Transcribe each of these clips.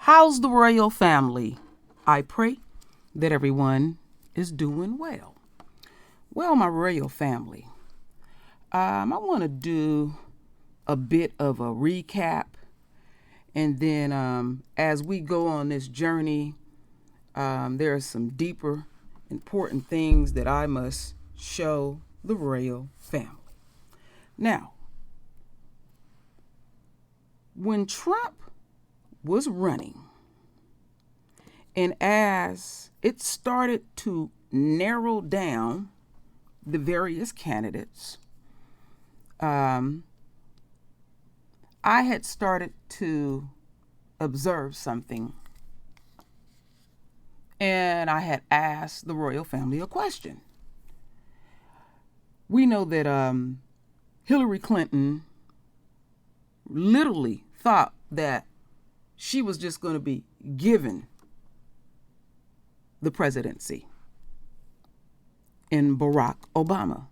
How's the royal family? I pray that everyone is doing well. Well, my royal family, I want to do a bit of a recap. And then as we go on this journey, there are some deeper, important things that I must show the royal family. Now, when Trump was running, and as it started to narrow down the various candidates, I had started to observe something, and I had asked the royal family a question. We know that Hillary Clinton literally thought that she was just going to be given the presidency, and Barack Obama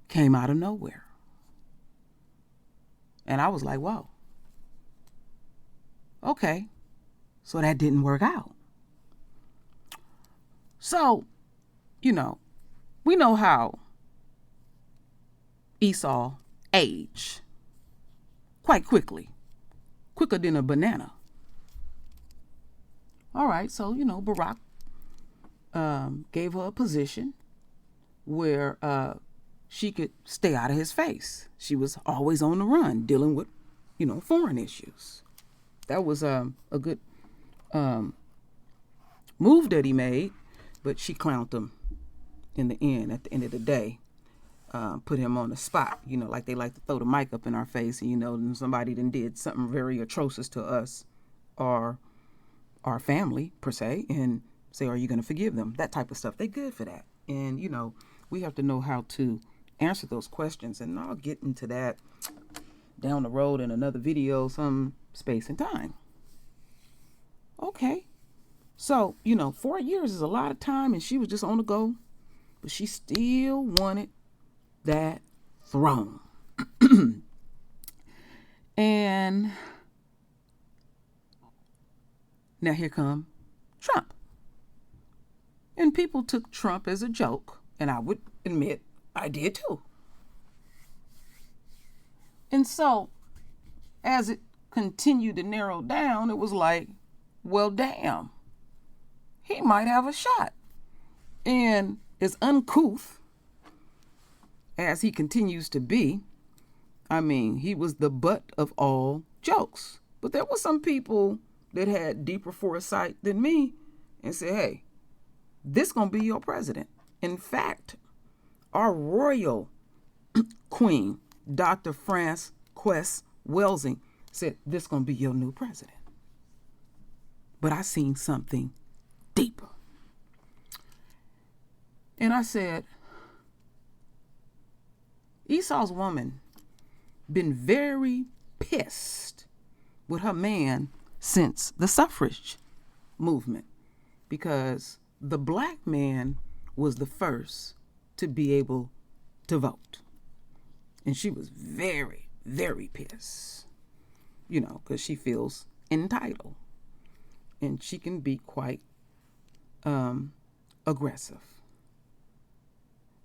came out of nowhere. And I was like, whoa. Okay. So that didn't work out. So, we know how Esau aged quite quickly, quicker than a banana. All right. So, Barack gave her a position where she could stay out of his face. She was always on the run, dealing with, foreign issues. That was a good move that he made, but she clowned him in the end. At the end of the day, put him on the spot. Like they like to throw the mic up in our face, and somebody then did something very atrocious to us or our family per se, and say, are you going to forgive them? That type of stuff. They're good for that. And, we have to know how to answer those questions. And I'll get into that down the road in another video, some space and time. Okay. So, 4 years is a lot of time, and she was just on the go, but she still wanted that throne. And now here come Trump. And people took Trump as a joke, and I would admit I did too. And so, as it continued to narrow down, it was like, well, damn, he might have a shot. And as uncouth as he continues to be, he was the butt of all jokes. But there were some people that had deeper foresight than me and said, hey, this gonna be your president. In fact, our royal queen, Dr. France Quest Welsing, said this gonna be your new president. But I seen something deeper. And I said, Esau's woman been very pissed with her man since the suffrage movement, because the black man was the first to be able to vote. And she was very, very pissed, because she feels entitled. And she can be quite aggressive.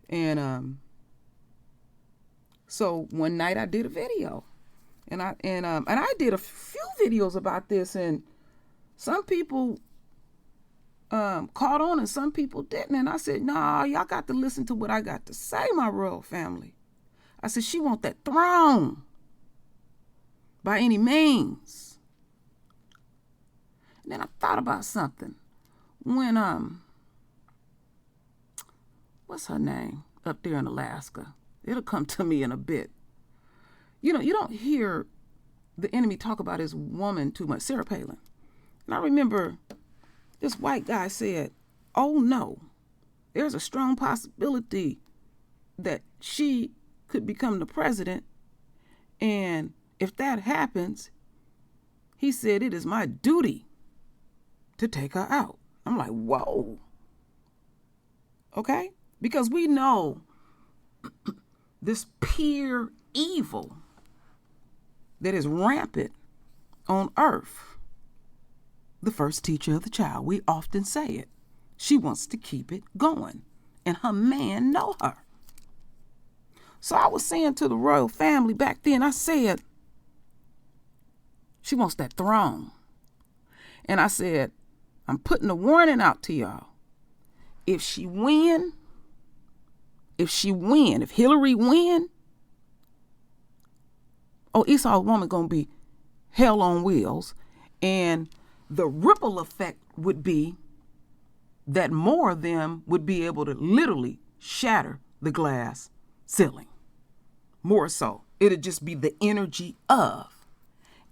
And so one night I did a video. And I did a few videos about this, and some people caught on and some people didn't. And I said, nah, y'all got to listen to what I got to say, my royal family. I said, she want that throne by any means. And then I thought about something. When, what's her name up there in Alaska? It'll come to me in a bit. You don't hear the enemy talk about his woman too much, Sarah Palin. And I remember this white guy said, oh no, there's a strong possibility that she could become the president. And if that happens, he said, it is my duty to take her out. I'm like, whoa. Okay? Because we know this pure evil that is rampant on earth the first teacher of the child. We often say it. She wants to keep it going, and her man know her. So I was saying to the royal family back then, I said, she wants that throne. And I said, I'm putting a warning out to y'all. If Hillary win, Esau's woman gonna be hell on wheels. And the ripple effect would be that more of them would be able to literally shatter the glass ceiling. More so. It'd just be the energy of.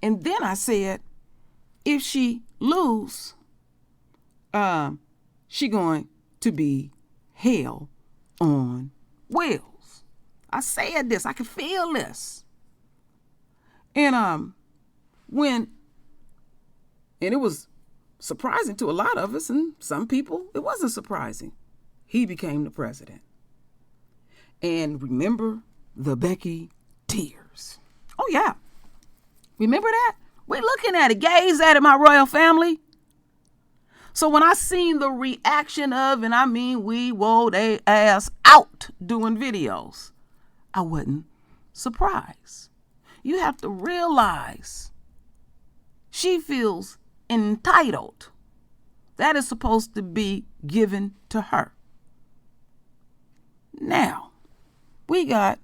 And then I said, if she lose, she going to be hell on wheels. I said this. I can feel this. And it was surprising to a lot of us, and some people it wasn't surprising. He became the president. And remember the Becky tears. Oh yeah. Remember that? We're looking at it. Gaze at it, my royal family. So when I seen the reaction of, and I mean we wore they ass out doing videos, I wasn't surprised. You have to realize she feels entitled. That is supposed to be given to her. Now, we got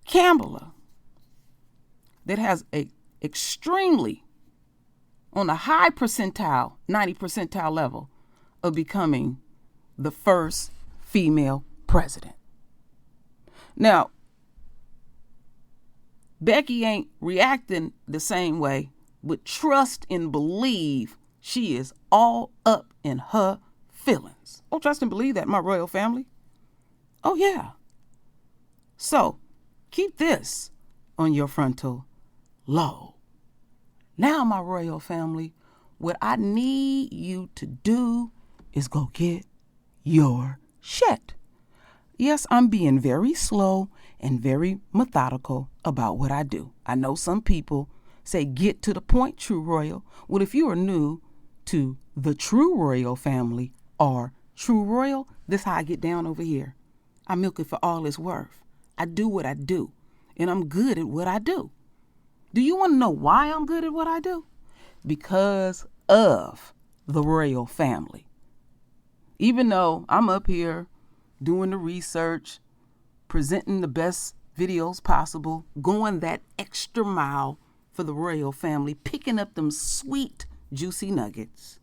Kamala that has a extremely on a high percentile, 90 percentile level of becoming the first female president. Now, Becky ain't reacting the same way, but trust and believe she is all up in her feelings. Oh, trust and believe that, my royal family. Oh, yeah. So, keep this on your frontal lobe. Now, my royal family, what I need you to do is go get your shit. Yes, I'm being very slow and very methodical about what I do. I know some people say, get to the point, True Royal. Well, if you are new to the True Royal family or True Royal, this is how I get down over here. I milk it for all it's worth. I do what I do, and I'm good at what I do. Do you want to know why I'm good at what I do? Because of the royal family. Even though I'm up here doing the research, presenting the best videos possible, going that extra mile for the royal family, picking up them sweet, juicy nuggets.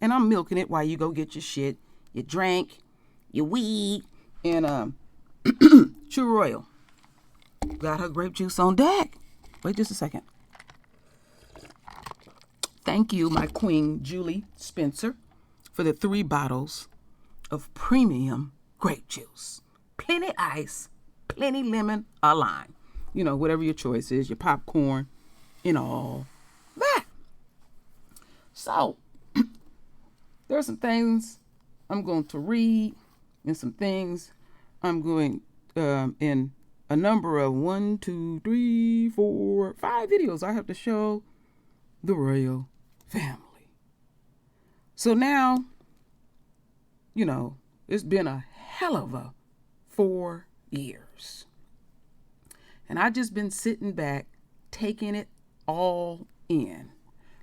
And I'm milking it while you go get your shit, your drink, your weed, and True Royal got her grape juice on deck. Wait just a second. Thank you, my queen, Julie Spencer, for the 3 bottles of premium grape juice. Plenty ice, plenty lemon or lime. You know, whatever your choice is, your popcorn and all that. So, there's some things I'm going to read and some things I'm going in a number of 1, 2, 3, 4, 5 videos I have to show the royal family. So now, you know, it's been a hell of a 4 years. And I just been sitting back, taking it all in.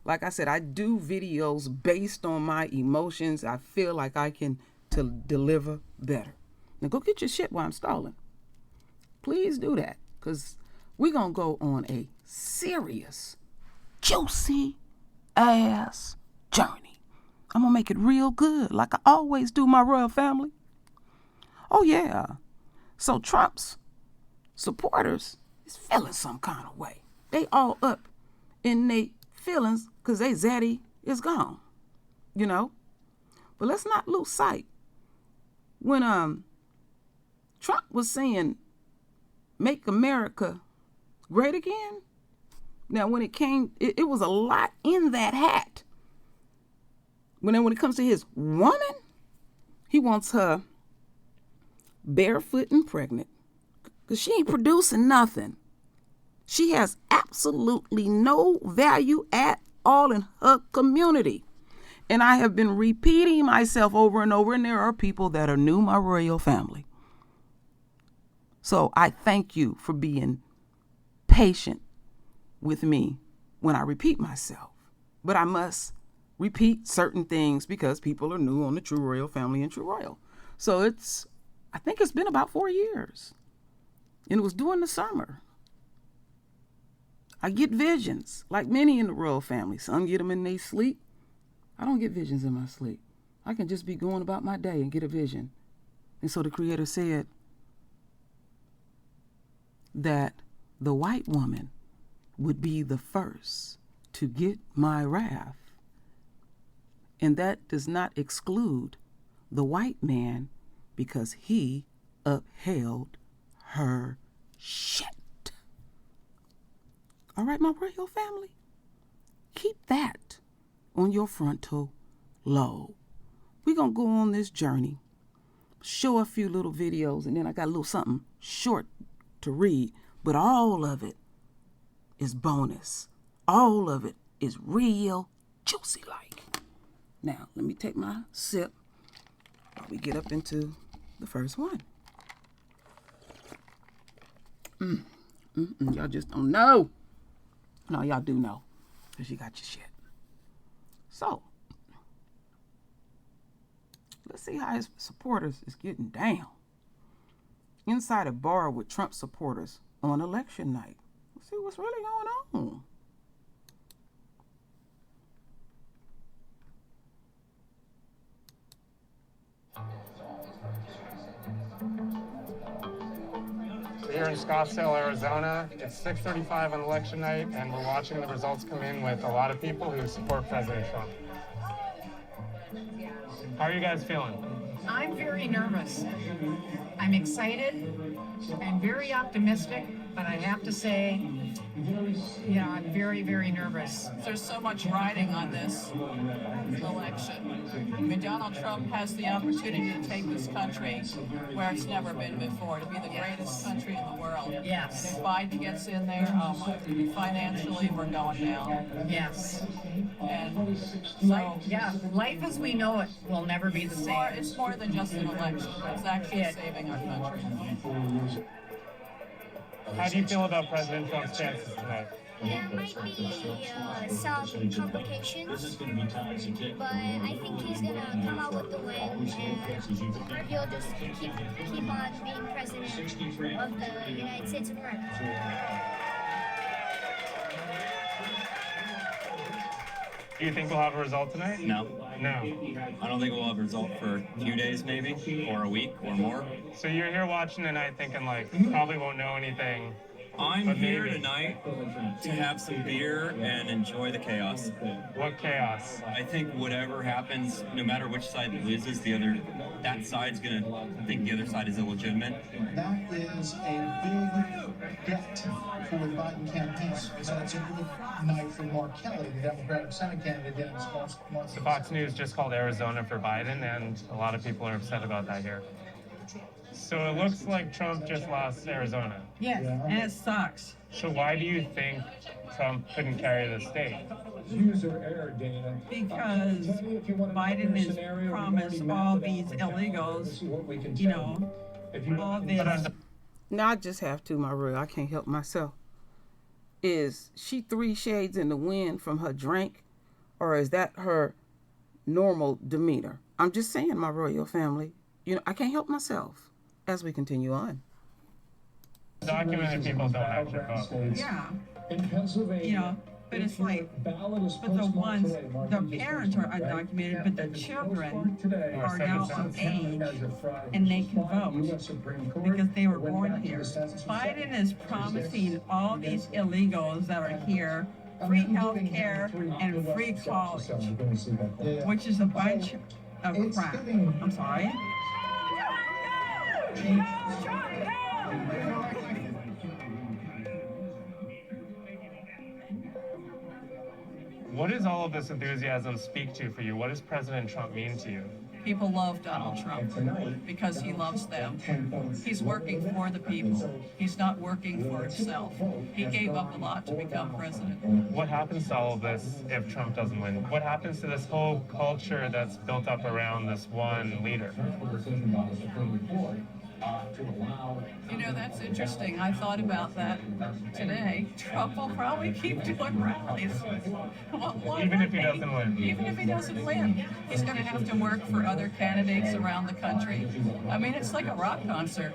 Like I said, I do videos based on my emotions. I feel like I can deliver better. Now go get your shit while I'm stalling. Please do that, because we're going to go on a serious, juicy ass journey. I'm going to make it real good, like I always do, my royal family. Oh, yeah. So Trump's supporters is feeling some kind of way. They all up in their feelings because they zaddy is gone, you know. But let's not lose sight. When Trump was saying, make America great again. Now, when it came, it was a lot in that hat. When it comes to his woman, he wants her barefoot and pregnant because she ain't producing nothing. She has absolutely no value at all in her community. And I have been repeating myself over and over, and there are people that are new my royal family. So I thank you for being patient with me when I repeat myself. But I must repeat certain things because people are new on the True Royal family and True Royal. So I think it's been about 4 years. And it was during the summer. I get visions, like many in the royal family. Some get them in their sleep. I don't get visions in my sleep. I can just be going about my day and get a vision. And so the Creator said that the white woman would be the first to get my wrath. And that does not exclude the white man because he upheld her shit. All right, my royal family? Keep that on your frontal lobe. We're going to go on this journey, show a few little videos, and then I got a little something short to read, but all of it is bonus. All of it is real juicy like. Now, let me take my sip while we get up into the first one. Y'all just don't know. No, y'all do know, because you got your shit. So, let's see how his supporters is getting down. Inside a bar with Trump supporters on election night. Let's see what's really going on. Here in Scottsdale, Arizona, it's 6:35 on election night, and we're watching the results come in with a lot of people who support President Trump. How are you guys feeling? I'm very nervous. I'm excited. I'm very optimistic, but I have to say, I'm very, very nervous. There's so much riding on this election. I mean, Donald Trump has the opportunity to take this country where it's never been before, to be the greatest country in the world. Yes. And if Biden gets in there, financially, we're going down. Yes. And life as we know it will never be the same. It's more than just an election. It's actually saving our country. How do you feel about President Trump's chances tonight? There might be some complications, but I think he's gonna come out with the win, and he'll just keep on being president of the United States of America. Do you think we'll have a result tonight? No. No. I don't think we'll have a result for a few days maybe, or a week, or more. So you're here watching tonight thinking probably won't know anything. I'm here tonight to have some beer and enjoy the chaos. What chaos? I think whatever happens, no matter which side loses, that side's gonna think the other side is illegitimate. That is a big get for the Biden campaign. So it's a good night for Mark Kelly, the Democratic Senate candidate in response. So Fox News just called Arizona for Biden, and a lot of people are upset about that here. So it looks like Trump just lost Arizona. Yes, and it sucks. So why do you think Trump couldn't carry the state? User error, Dana. Because Biden has promised all these illegals, all this. Now I just have to, my real. I can't help myself. Is she 3 shades in the wind from her drink, or is that her normal demeanor? I'm just saying, my royal family. I can't help myself as we continue on. Documented people don't actually vote. Yeah. In Pennsylvania, but it's like, but the parents are undocumented, but the children are now of age, and they can vote because they were born here. Biden is promising all these illegals that are here free health care and free college, which is a bunch of crap. I'm sorry. What does all of this enthusiasm speak to for you? What does President Trump mean to you? People love Donald Trump because he loves them. He's working for the people. He's not working for himself. He gave up a lot to become president. What happens to all of this if Trump doesn't win? What happens to this whole culture that's built up around this one leader? You know, that's interesting. I thought about that today. Trump will probably keep doing rallies. Even if he doesn't win? Even if he doesn't win. He's going to have to work for other candidates around the country. I mean, it's like a rock concert.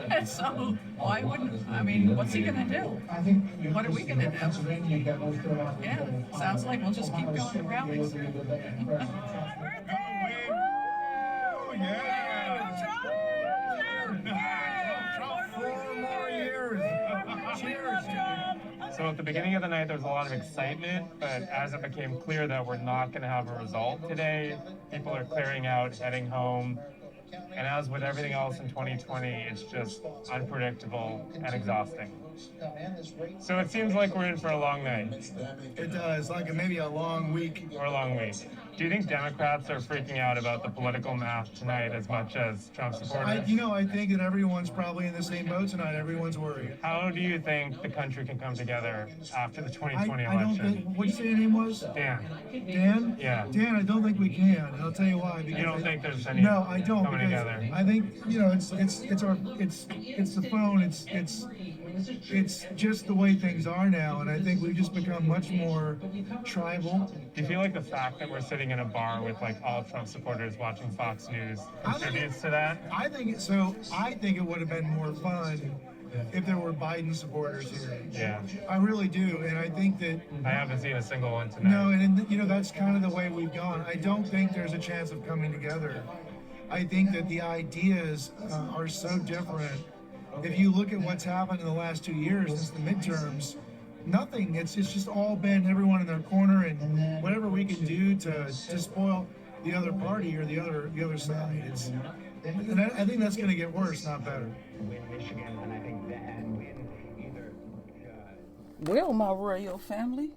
And so, why wouldn't, I mean, what's he going to do? What are we going to do? Yeah, sounds like we'll just keep going to rallies. So at the beginning of the night, there was a lot of excitement, but as it became clear that we're not going to have a result today, people are clearing out, heading home. And as with everything else in 2020, it's just unpredictable and exhausting. So it seems like we're in for a long night. It does, like maybe a long week. Or a long week. Do you think Democrats are freaking out about the political math tonight as much as Trump supporters? I think that everyone's probably in the same boat tonight. Everyone's worried. How do you think the country can come together after the 2020 I don't election? think, what'd you say your name was? Dan. Dan? Yeah. Dan, I don't think we can, and I'll tell you why. You don't think there's any No, I don't. coming Because together? I think, it's the phone, it's just the way things are now, and I think we've just become much more tribal. Do you feel like the fact that we're sitting in a bar with like all Trump supporters watching Fox News contributes to that? I think it would have been more fun if there were Biden supporters here. Yeah. I really do, and I think that. I haven't seen a single one tonight. No, and that's kind of the way we've gone. I don't think there's a chance of coming together. I think that the ideas are so different. If you look at what's happened in the last 2 years since the midterms, nothing. It's just all been everyone in their corner, and whatever we can do to spoil the other party or the other side. And I think that's going to get worse, not better. Well, my royal family,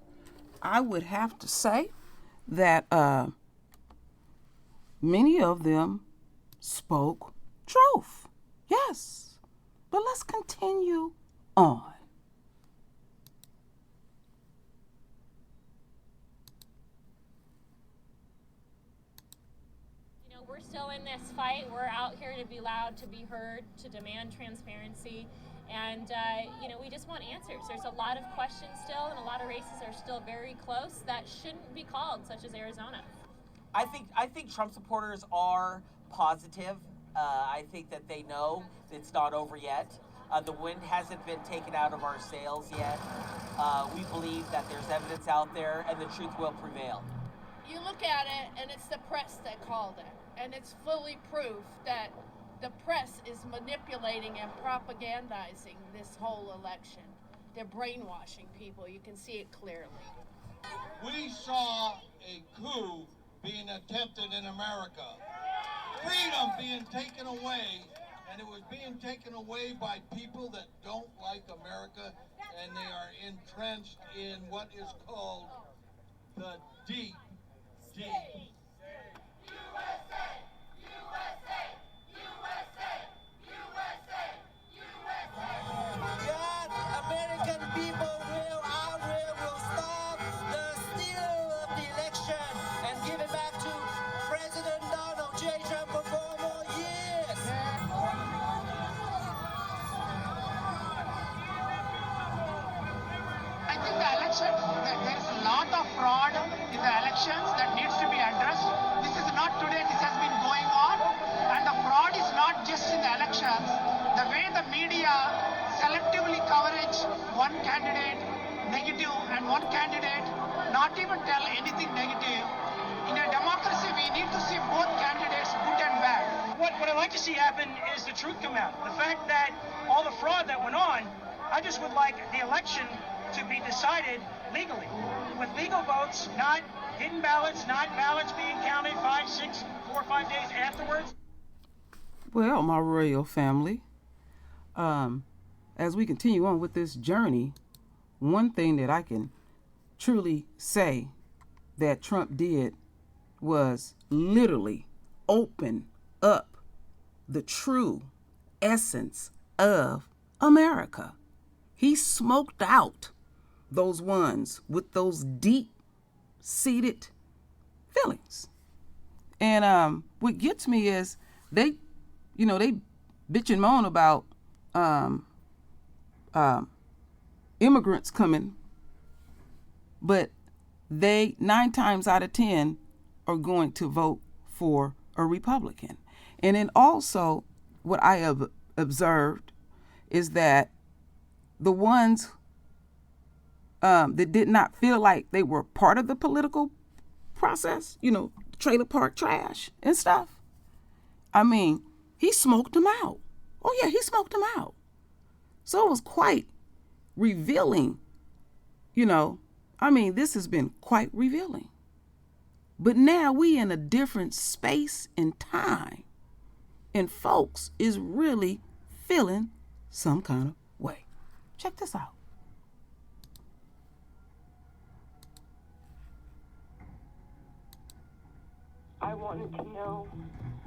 I would have to say that many of them spoke truth. Yes. But let's continue on. We're still in this fight. We're out here to be loud, to be heard, to demand transparency. And, we just want answers. There's a lot of questions still, and a lot of races are still very close that shouldn't be called, such as Arizona. I think Trump supporters are positive. I think that they know it's not over yet. The wind hasn't been taken out of our sails yet. We believe that there's evidence out there and the truth will prevail. You look at it and it's the press that called it. And it's fully proof that the press is manipulating and propagandizing this whole election. They're brainwashing people. You can see it clearly. We saw a coup being attempted in America. Freedom being taken away, and it was being taken away by people that don't like America, and they are entrenched in what is called the deep state. USA, USA, USA, USA, USA. God, American people will stop the steal of the election and give it back to President Donald J. Trump for 4 more years. I think the election, there's a lot of fraud in the elections that needs to be addressed. This is not today, this has been going on. And the fraud is not just in the elections. The way the media selectively coverage one candidate negative and one candidate not even tell anything negative. In a democracy, we need to see both candidates, good and bad. What I'd like to see happen is the truth come out. The fact that all the fraud that went on, I just would like the election to be decided legally, with legal votes, not hidden ballots, not ballots being counted 5, 6, 4, 5 days afterwards. Well, my royal family, as we continue on with this journey, one thing that I can truly say that Trump did was literally open up the true essence of America. He smoked out those ones with those deep-seated feelings. And what gets me is they bitch and moan about immigrants coming, but they 9 times out of 10 are going to vote for a Republican. And then also what I have observed is that the ones that did not feel like they were part of the political process, trailer park trash and stuff, I mean, he smoked them out. Oh yeah, he smoked them out. So it was quite revealing, this has been quite revealing. But now we in a different space and time, and folks is really feeling some kind of way. Check this out. I wanted to know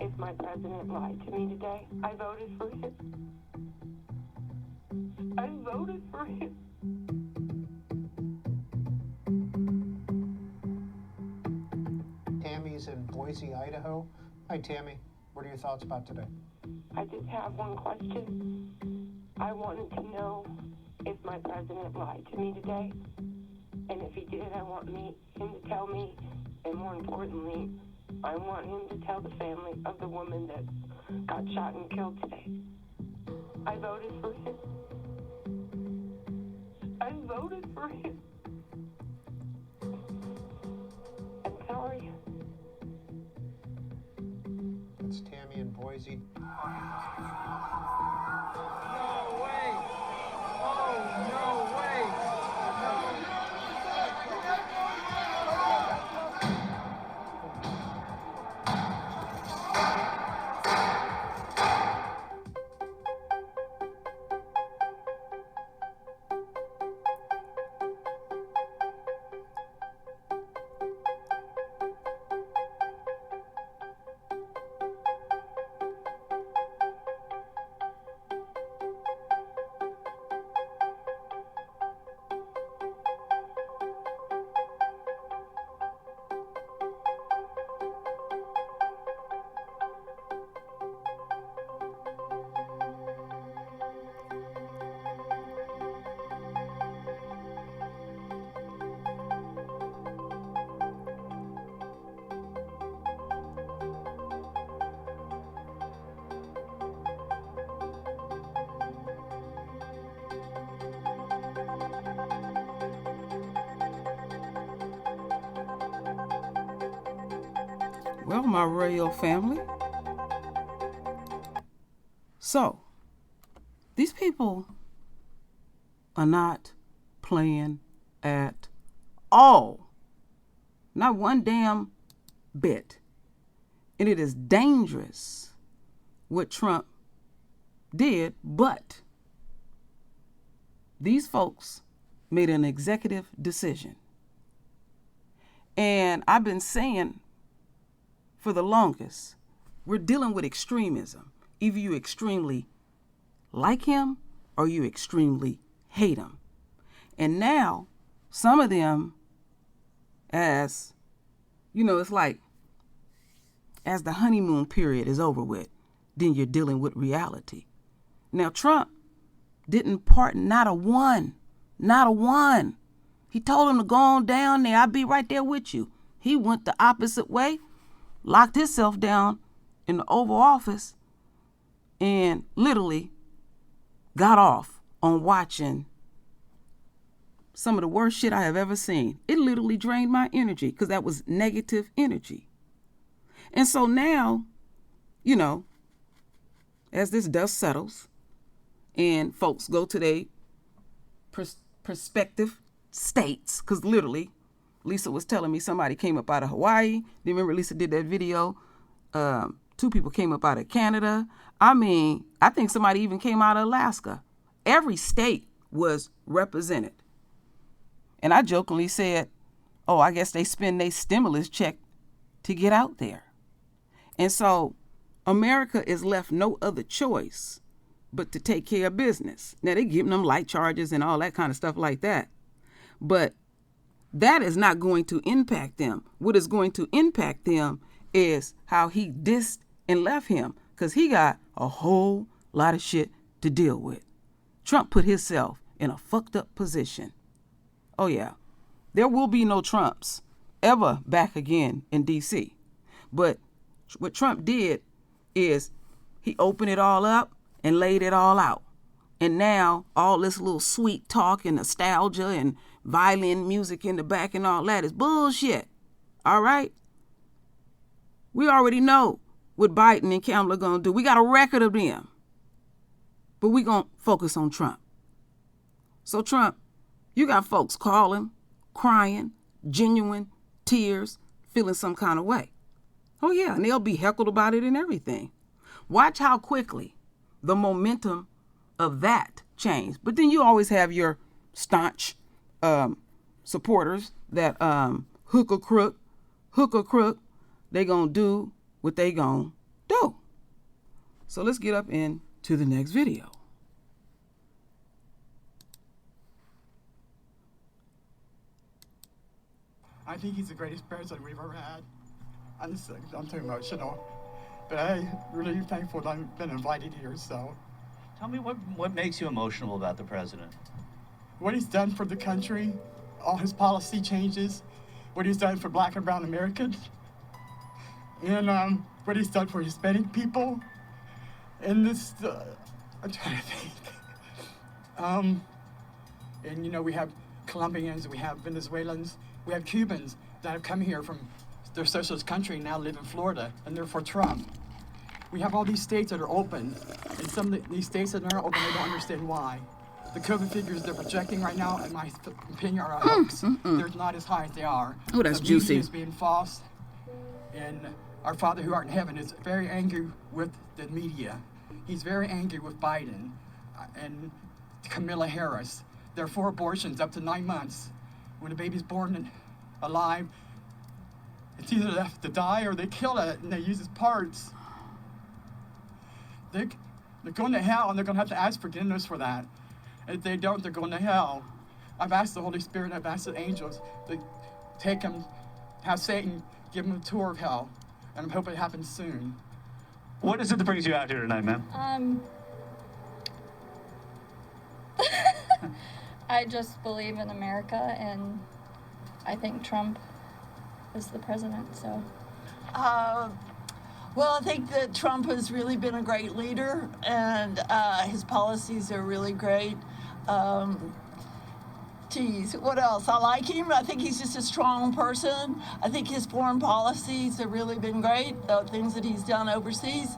if my president lied to me today. I voted for him. I voted for him. Tammy's in Boise, Idaho. Hi, Tammy. What are your thoughts about today? I just have one question. I wanted to know if my president lied to me today. And if he did, I want him to tell me. And more importantly, I want him to tell the family of the woman that got shot and killed today. I voted for him. I voted for him. I'm sorry. It's Tammy in Boise. No way! Oh, no way! Well, my royal family. So, these people are not playing at all. Not one damn bit. And it is dangerous what Trump did, but these folks made an executive decision. And I've been saying for the longest, we're dealing with extremism. Either you extremely like him or you extremely hate him. And now, some of them, as, it's like, as the honeymoon period is over with, then you're dealing with reality. Now, Trump didn't pardon not a one. He told him to go on down there. I'll be right there with you. He went the opposite way, locked himself down in the Oval Office, and literally got off on watching some of the worst shit I have ever seen. It literally drained my energy because that was negative energy. And so now, as this dust settles and folks go to their prospective states, because literally, Lisa was telling me somebody came up out of Hawaii. Do you remember Lisa did that video? 2 people came up out of Canada. I think somebody even came out of Alaska. Every state was represented. And I jokingly said, I guess they spend their stimulus check to get out there. And so America is left no other choice but to take care of business. Now, they're giving them light charges and all that kind of stuff like that. But that is not going to impact them. What is going to impact them is how he dissed and left him, because he got a whole lot of shit to deal with. Trump put himself in a fucked up position. Oh, yeah. There will be no Trumps ever back again in D.C. But what Trump did is he opened it all up and laid it all out. And now all this little sweet talk and nostalgia and violin music in the back and all that is bullshit. All right? We already know what Biden and Kamala going to do. We got a record of them. But we going to focus on Trump. So Trump, you got folks calling, crying, genuine tears, feeling some kind of way. Oh, yeah, and they'll be heckled about it and everything. Watch how quickly the momentum of that change. But then you always have your staunch supporters that hook or crook, they gonna do what they gonna do. So let's get up into the next video. I think he's the greatest president we've ever had. I'm too emotional, but I'm really thankful that I've been invited here, so. Tell me what makes you emotional about the president? What he's done for the country, all his policy changes, what he's done for Black and brown Americans, and what he's done for Hispanic people, and this, I'm trying to think. And you know, we have Colombians, we have Venezuelans, we have Cubans that have come here from their socialist country and now live in Florida, and they're for Trump. We have all these states that are open, and some of these states that aren't open, they don't understand why. The COVID figures they're projecting right now, in my opinion, are a hoax. They're not as high as they are. Oh, that's the juicy. media is being false, and our Father who art in heaven is very angry with the media. He's very angry with Biden and Kamala Harris. There are 4 abortions up to 9 months. When a baby's born alive, it's either left to die or they kill it and they use its parts. They're going to hell, and they're going to have to ask forgiveness for that. And if they don't, they're going to hell. I've asked the Holy Spirit, I've asked the angels to take them, have Satan give them a tour of hell, and I hope it happens soon. What is it that brings you out here tonight, ma'am? I just believe in America, and I think Trump is the president, so. Well, I think that Trump has really been a great leader, and his policies are really great. What else? I like him. I think he's just a strong person. I think his foreign policies have really been great, the things that he's done overseas.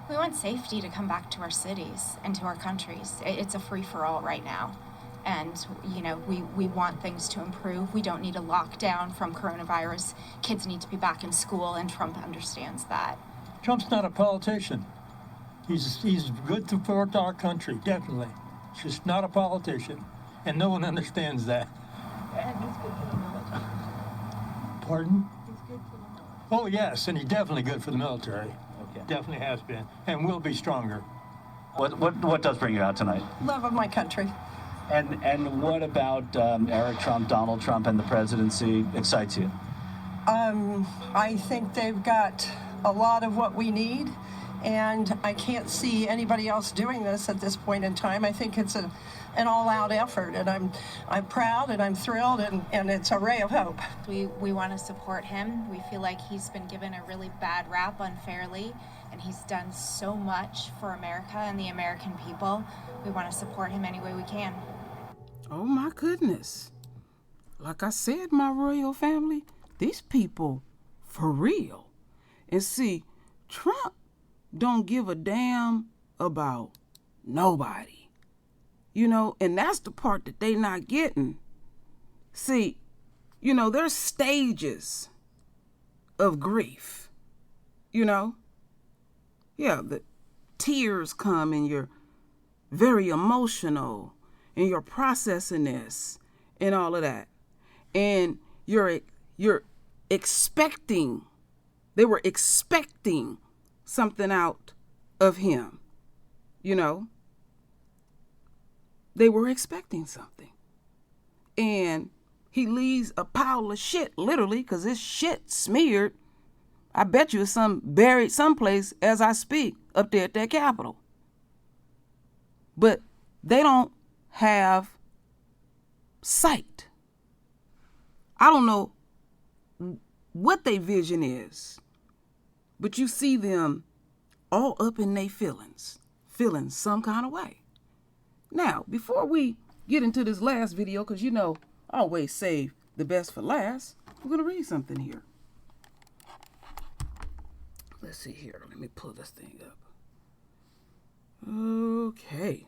We want safety to come back to our cities and to our countries. It's a free-for-all right now. And, you know, we want things to improve. We don't need a lockdown from coronavirus. Kids need to be back in school, and Trump understands that. Trump's not a politician. He's good for our country, definitely. He's just not a politician, and no one understands that. And he's good for the military. Pardon? He's good for the military. Oh, yes, and he's definitely good for the military. Okay. Definitely has been, and will be stronger. What does bring you out tonight? Love of my country. And what about Eric Trump, Donald Trump, and the presidency excites you? I think they've got a lot of what we need, and I can't see anybody else doing this at this point in time. I think it's an all-out effort, and I'm proud and I'm thrilled, and it's a ray of hope. We want to support him. We feel like he's been given a really bad rap unfairly, and he's done so much for America and the American people. We want to support him any way we can. Oh my goodness. Like I said, my royal family, these people for real. And see, Trump don't give a damn about nobody. You know, and that's the part that they not getting. See, you know, there's stages of grief. You know? Yeah, the tears come and you're very emotional and you're processing this and all of that. And you're expecting They were expecting something out of him, you know. They were expecting something. And he leaves a pile of shit, literally, because this shit smeared. I bet you it's some buried someplace as I speak up there at that Capitol. But they don't have sight. I don't know what their vision is, but you see them all up in their feelings, feeling some kind of way. Now, before we get into this last video, because you know, I always save the best for last, I'm going to read something here. Let's see here. Let me pull this thing up. Okay.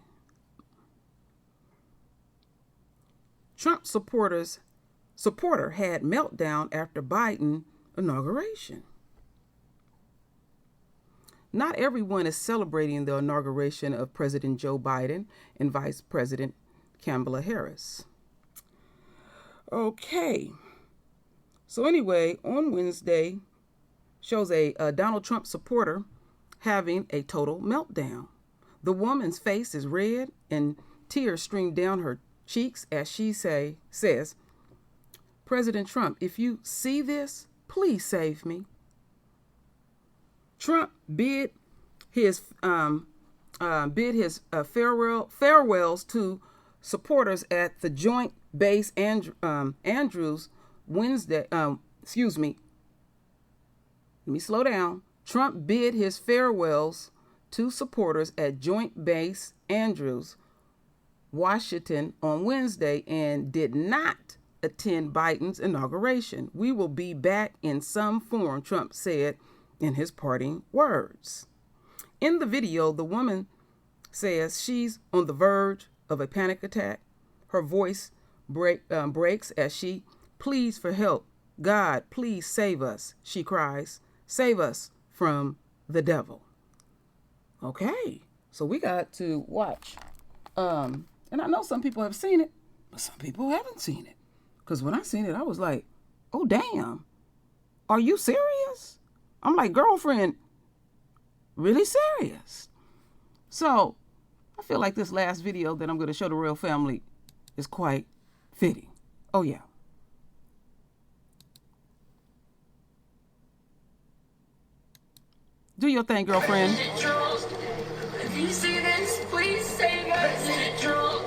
Trump supporter had meltdown after Biden inauguration. Not everyone is celebrating the inauguration of President Joe Biden and Vice President Kamala Harris. Okay. So anyway, on Wednesday, shows a Donald Trump supporter having a total meltdown. The woman's face is red and tears stream down her cheeks as she says, "President Trump, if you see this, please save me." Trump bid his farewells to supporters at the Joint Base Andrews Wednesday. Let me slow down. Trump bid his farewells to supporters at Joint Base Andrews, Washington on Wednesday and did not attend Biden's inauguration. "We will be back in some form," Trump said in his parting words. In the video, the woman says she's on the verge of a panic attack. Her voice breaks as she pleads for help. "God, please save us," she cries. "Save us from the devil." Okay, so we got to watch. And I know some people have seen it, but some people haven't seen it. Because when I seen it, I was like, oh, damn. Are you serious? I'm like, girlfriend, really serious? So I feel like this last video that I'm going to show the royal family is quite fitting. Oh, yeah. Do your thing, girlfriend. If you see this, please save us. President Trump,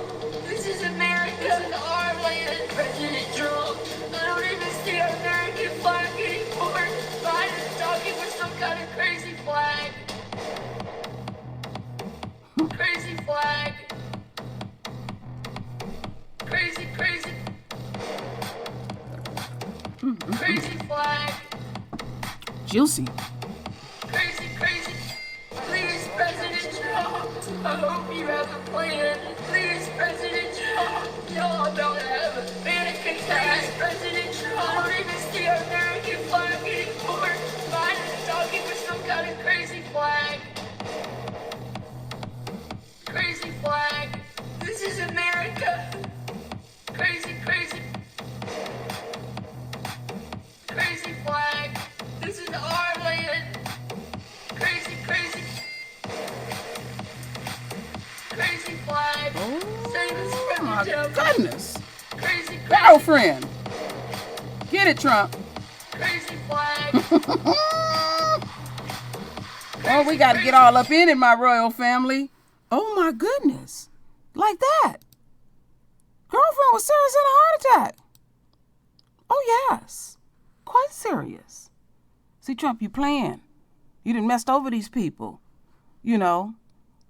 this is America. This is our land. President Trump, I don't even see an American flag anymore. Biden's talking with some kind of crazy flag. Crazy flag. Crazy, crazy. Crazy flag. Juicy. Crazy, crazy. Please, President Trump, I hope you have a plan. Please, President Trump, y'all don't have a panic attack. Please, President Trump, I don't even see our American flag anymore. Biden's talking with some kind of crazy flag. Crazy flag. This is America. Crazy, crazy. Crazy flag. This is our land. Crazy, crazy. Crazy flag. Save us from My the devil. goodness. Crazy, crazy. Girlfriend. Get it, Trump. Crazy flag. Oh, we got to get all up in it, my royal family. Oh, my goodness. Like that. Girlfriend was serious in a heart attack. Oh, yes. Quite serious. See, Trump, you playing. You done messed over these people. You know,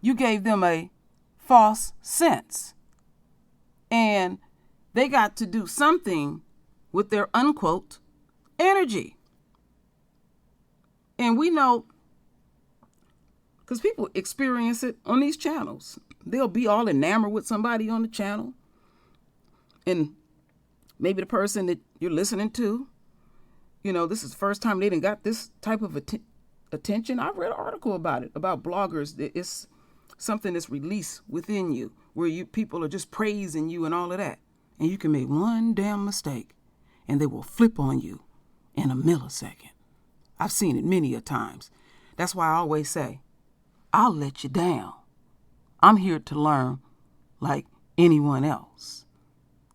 you gave them a false sense. And they got to do something with their unquote energy. And we know, because people experience it on these channels. They'll be all enamored with somebody on the channel. And maybe the person that you're listening to, you know, this is the first time they done got this type of attention. I read an article about it, about bloggers. It's something that's released within you, where people are just praising you and all of that. And you can make one damn mistake, and they will flip on you in a millisecond. I've seen it many a times. That's why I always say, I'll let you down. I'm here to learn like anyone else.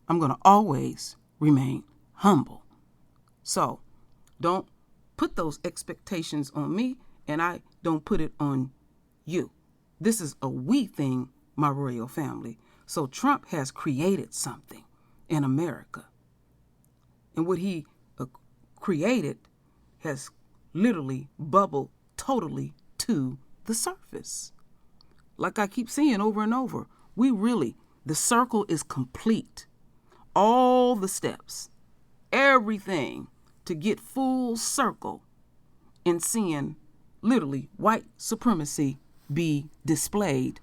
I'm going to always remain humble. So don't put those expectations on me, and I don't put it on you. This is a we thing, my royal family. So Trump has created something in America. And what he created has literally bubbled totally to the surface. Like I keep saying over and over, the circle is complete. All the steps, everything to get full circle in seeing literally white supremacy be displayed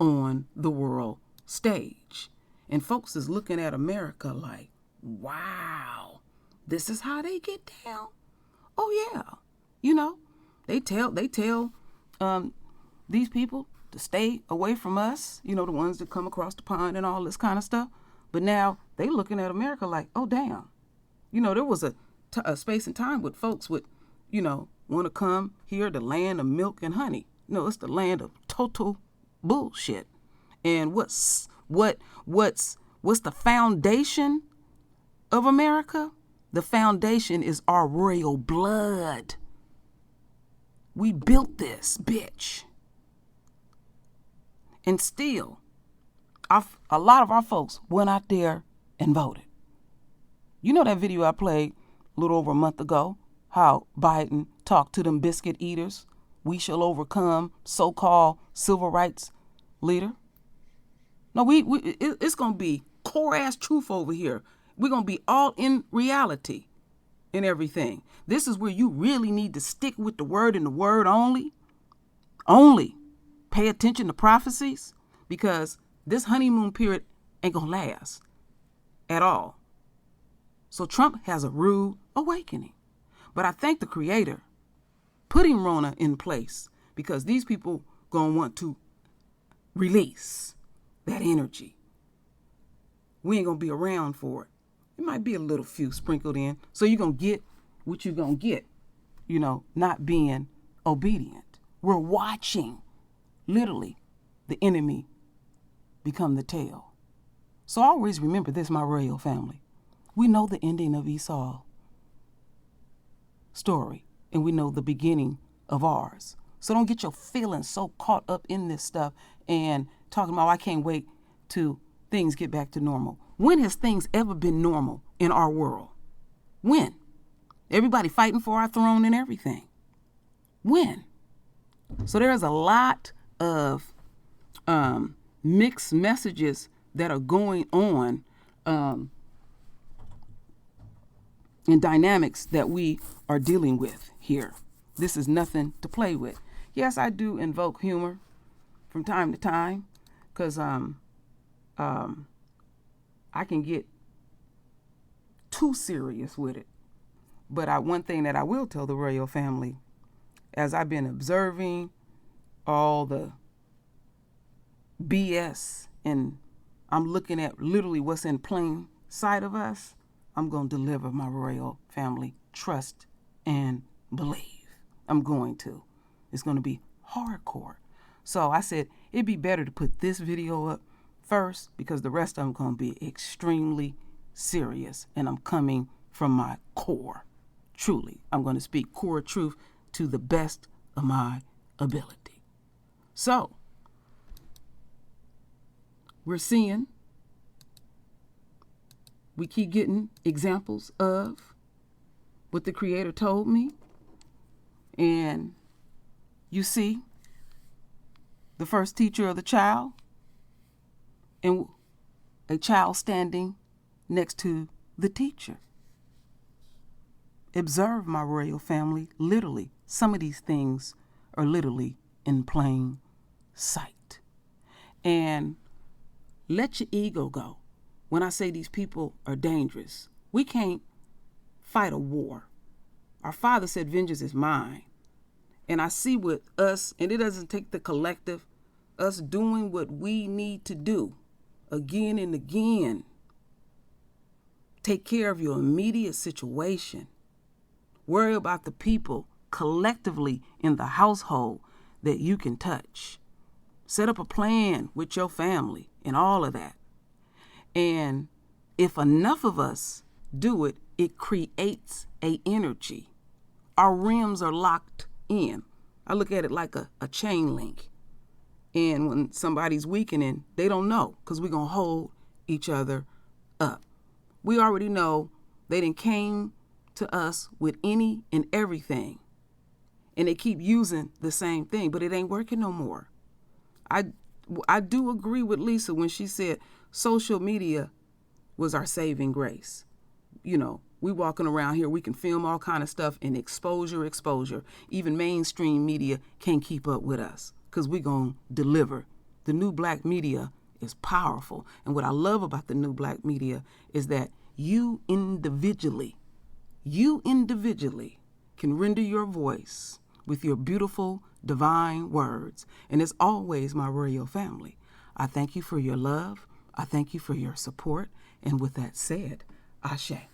on the world stage. And folks is looking at America like, wow, this is how they get down. Oh yeah. You know, they tell these people to stay away from us, you know, the ones that come across the pond and all this kind of stuff. But now they looking at America like, oh damn. You know, there was a space and time with folks would, you know, want to come here, the land of milk and honey. No, it's the land of total bullshit. And what's the foundation of America? The foundation is our royal blood. We built this bitch. And still, a lot of our folks went out there and voted. You know that video I played a little over a month ago, how Biden talked to them biscuit eaters? We shall overcome, so-called civil rights leader. No, it's going to be core-ass truth over here. We're going to be all in reality and everything. This is where you really need to stick with the word and the word only. Only pay attention to prophecies, because this honeymoon period ain't going to last at all. So Trump has a rude awakening. But I thank the Creator putting Rona in place, because these people going to want to release that energy. We ain't going to be around for it. It might be a little few sprinkled in. So you're going to get what you're going to get, you know, not being obedient. We're watching, literally, the enemy become the tail. So always remember this, my royal family. We know the ending of Esau's story, and we know the beginning of ours. So don't get your feelings so caught up in this stuff and talking about, I can't wait till things get back to normal. When has things ever been normal in our world? When? Everybody fighting for our throne and everything. When? So there's a lot of mixed messages that are going on and dynamics that we are dealing with here. This is nothing to play with. Yes, I do invoke humor from time to time, because I can get too serious with it. But one thing that I will tell the royal family, as I've been observing all the BS and I'm looking at literally what's in plain sight of us, I'm going to deliver my royal family. Trust and believe. I'm going to. It's going to be hardcore. So I said it'd be better to put this video up first, because the rest of them going to be extremely serious, and I'm coming from my core. Truly, I'm going to speak core truth to the best of my ability. So we're seeing, we keep getting examples of what the Creator told me. And you see the first teacher of the child, and a child standing next to the teacher. Observe, my royal family, literally. Some of these things are literally in plain sight. And let your ego go. When I say these people are dangerous, we can't fight a war. Our Father said, vengeance is mine. And I see with us, and it doesn't take the collective, us doing what we need to do again and again. Take care of your immediate situation. Worry about the people collectively in the household that you can touch. Set up a plan with your family and all of that. And if enough of us do it, it creates a energy. Our rims are locked in. I look at it like a chain link. And when somebody's weakening, they don't know, because we're going to hold each other up. We already know they done came to us with any and everything. And they keep using the same thing, but it ain't working no more. I do agree with Lisa when she said social media was our saving grace. You know, we walking around here, we can film all kind of stuff, and exposure. Even mainstream media can't keep up with us, because we gonna deliver. The new black media is powerful. And what I love about the new black media is that you individually can render your voice with your beautiful, divine words. And as always, my royal family, I thank you for your love. I thank you for your support. And with that said, Ashe.